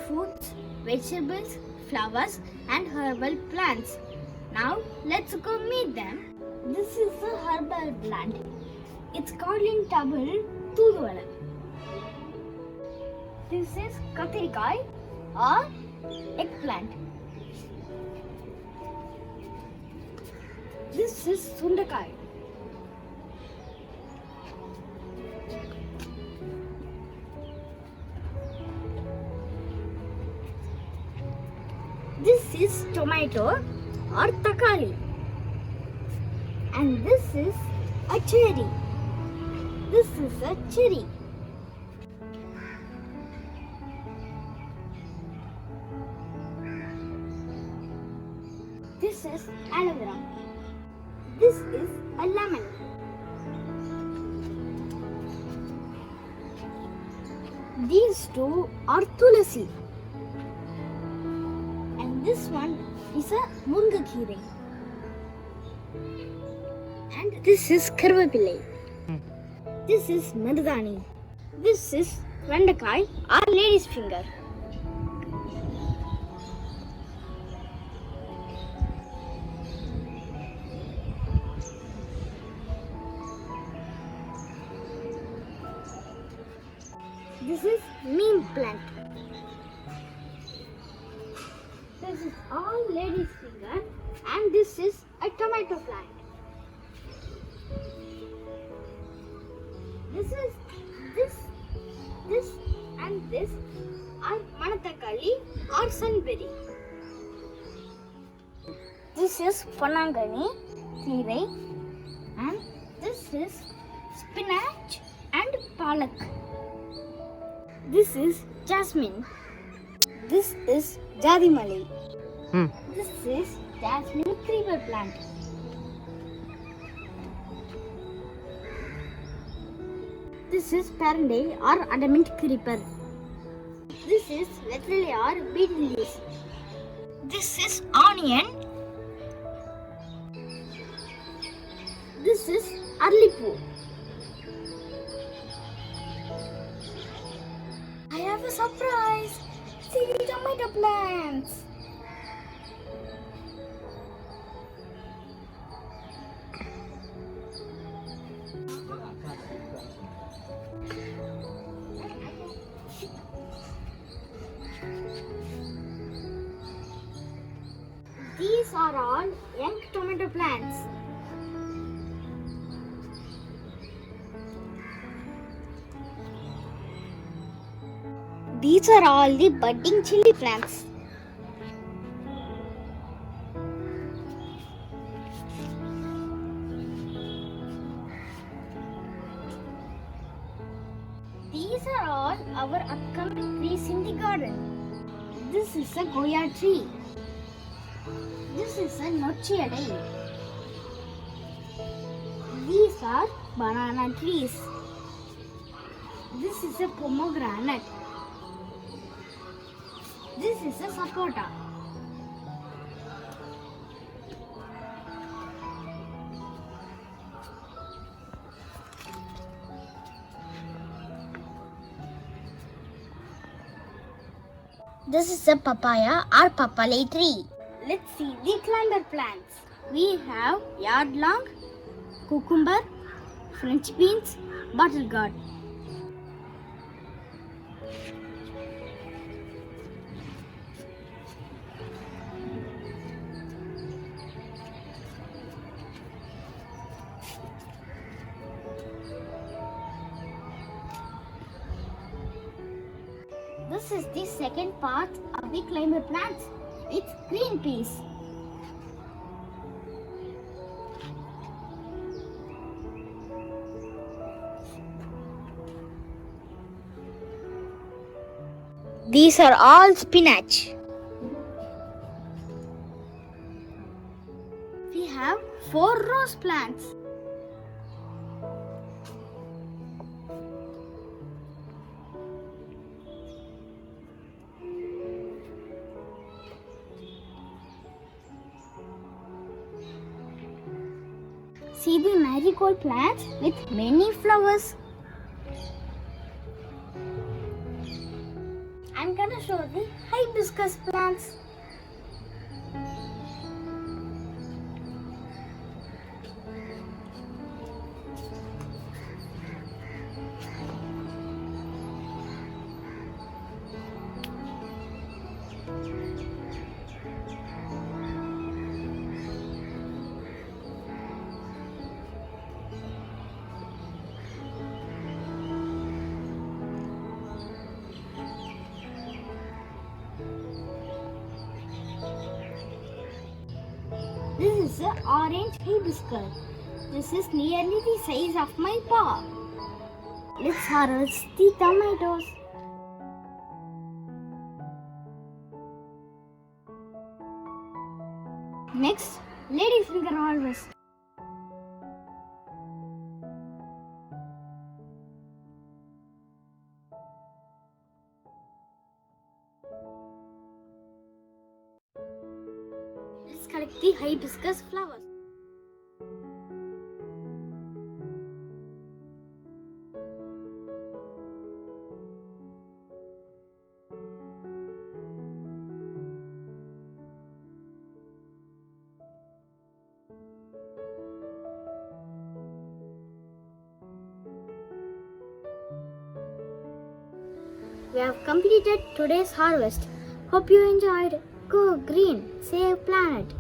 fruits, vegetables, flowers and herbal plants. Now let's go meet them. This is a herbal plant. It's called in Tamil Thuduvala. This is kathirikai or eggplant. This is sundakai. This is tomato or takali. And this is a cherry. This is a cherry. This is aloe vera. This is a lemon. These two are tulasi. And this one is a mungakire. And this is karvapillai. This is madhani. This is vendakai or lady's finger. This is neem plant. This is all lady's finger and this is a tomato plant. This and this are manatakali or sunberry. This is panangani, keerai, and this is spinach and palak. This is jasmine. This is jadimalai. This is jasmine creeper plant. This is paranday or adamant creeper. This is vetrille or beetle leaves. This is onion. This is arlipu. I have a surprise. See the tomato plants. These are all young tomato plants. These are all the budding chili plants. These are all our upcoming trees in the garden. This is a goya tree. This is a nochiyadai. These are banana trees. This is a pomegranate. This is a sapota. This is a papaya or papalai tree. Let's see the climber plants. We have yard long, cucumber, French beans, bottle gourd. This is the second part of the climber plants. It's green peas. These are all spinach. We have 4 rose plants. See the marigold plants with many flowers. I'm gonna show the hibiscus plants. This is the orange hibiscus. This is nearly the size of my paw. Let's harvest the tomatoes. Next, ladyfinger harvest. Let's collect the hibiscus flowers. We have completed today's harvest. Hope you enjoyed. Go green, save planet.